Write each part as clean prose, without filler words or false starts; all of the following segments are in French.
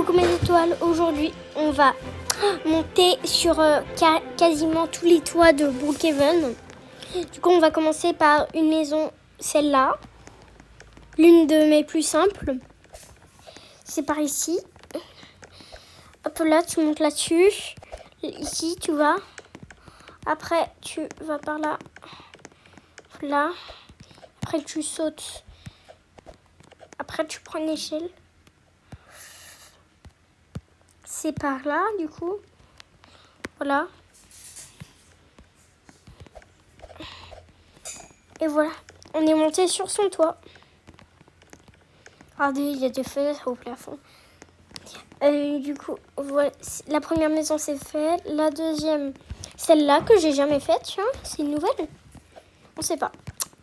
combien d'étoiles aujourd'hui. On va monter sur quasiment tous les toits de Brookhaven. Du coup, on va commencer par une maison, celle-là. L'une de mes plus simples. C'est par ici. Hop là, tu montes là-dessus. Ici, tu vas. Après, tu vas par là. Là. Après, tu sautes. Après, tu prends une échelle. C'est par là, du coup. Voilà. Et voilà. On est monté sur son toit. Regardez, il y a des fenêtres au plafond. Du coup, voilà. La première maison, c'est fait. La deuxième, celle-là que j'ai jamais faite. Tiens, c'est une nouvelle. On sait pas.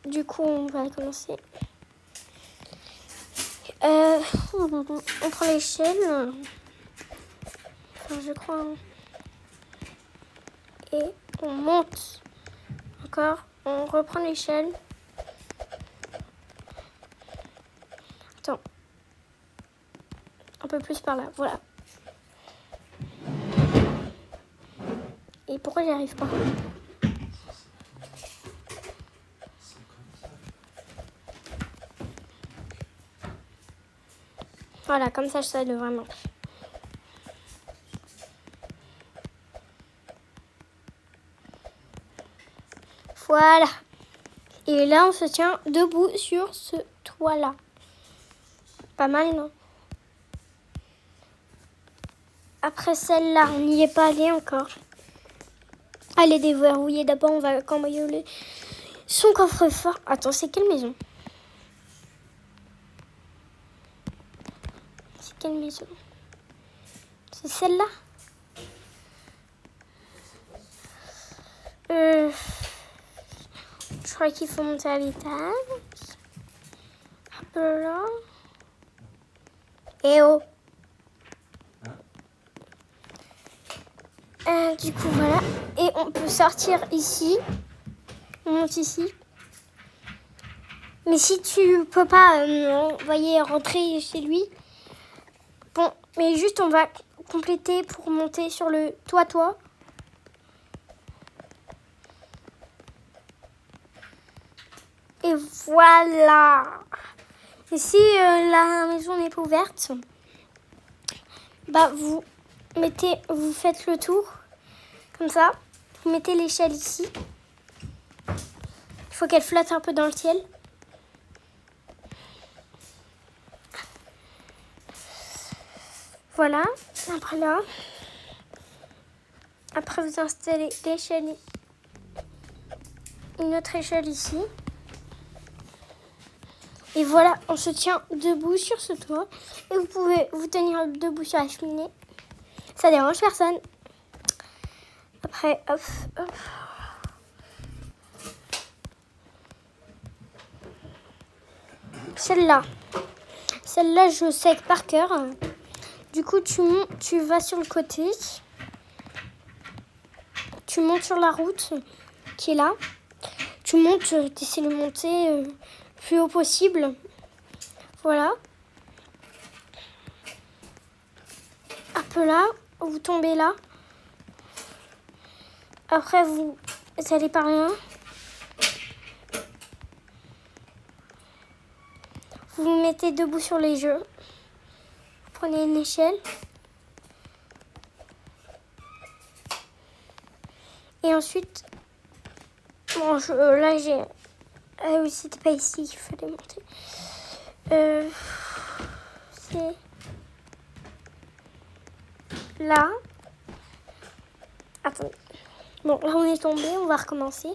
Du coup, on va commencer. On prend l'échelle. Enfin, je crois. Et on monte. Encore. On reprend l'échelle. Attends. Un peu plus par là. Voilà. Et pourquoi j'y arrive pas ? Voilà, comme ça devrait marcher. Voilà. Et là, on se tient debout sur ce toit-là. Pas mal, non ? Après celle-là, on n'y est pas allé encore. Elle est déverrouillée. D'abord, on va cambrioler son coffre-fort. Attends, c'est quelle maison ? C'est quelle maison ? C'est celle-là ? Je crois qu'il faut monter à l'étage. Un peu là. Et oh. Du coup, voilà. Et on peut sortir ici. On monte ici. Mais si tu peux pas, voyez, rentrer chez lui. Bon, mais juste on va compléter pour monter sur le toit. Et voilà. Et si la maison n'est pas ouverte, bah vous faites le tour. Comme ça. Vous mettez l'échelle ici. Il faut qu'elle flotte un peu dans le ciel. Voilà. Après là. Après vous installez l'échelle. Une autre échelle ici. Et voilà, on se tient debout sur ce toit. Et vous pouvez vous tenir debout sur la cheminée. Ça dérange personne. Après, hop. Celle-là, je sais par cœur. Du coup, tu vas sur le côté. Tu montes sur la route qui est là. Tu montes, tu essaies de monter le plus haut possible. Voilà. Un peu là, vous tombez là. Après, vous allez par là. Vous vous mettez debout sur les jeux. Vous prenez une échelle. Et ensuite, bon, là j'ai... Ah oui, c'était pas ici qu'il fallait monter. C'est là. Attendez. Bon, là on est tombé, on va recommencer.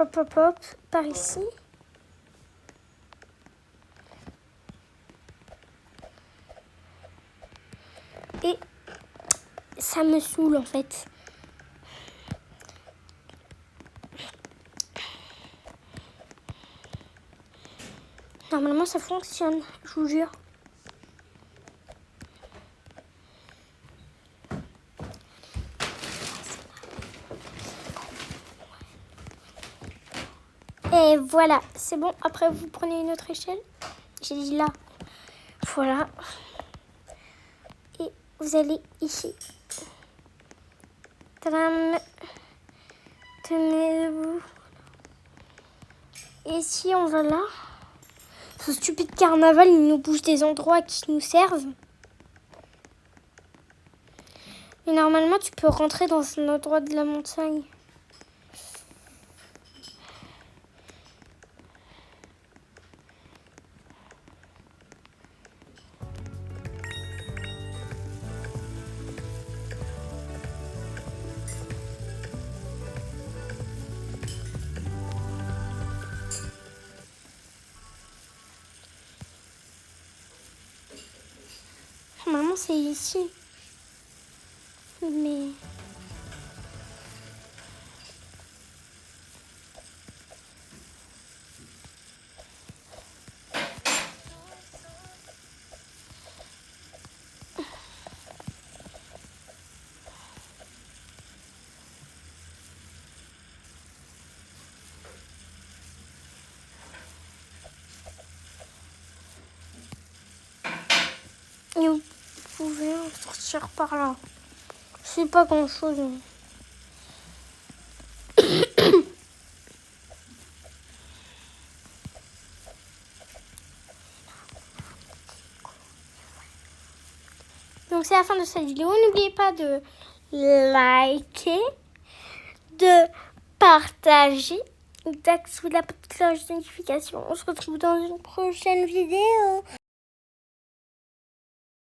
Hop, par ici. Et ça me saoule en fait. Normalement ça fonctionne, je vous jure. Et voilà, c'est bon. Après, vous prenez une autre échelle. J'ai dit là. Voilà. Et vous allez ici. Tadam. Tenez-vous. Et si on va là, ce stupide carnaval, il nous bouge des endroits qui nous servent. Et normalement, tu peux rentrer dans un endroit de la montagne. Normalement, c'est ici. Mais... Et vous pouvez en sortir par là. C'est pas grand chose. Donc c'est la fin de cette vidéo. N'oubliez pas de liker, de partager, d'activer la petite cloche de notification. On se retrouve dans une prochaine vidéo.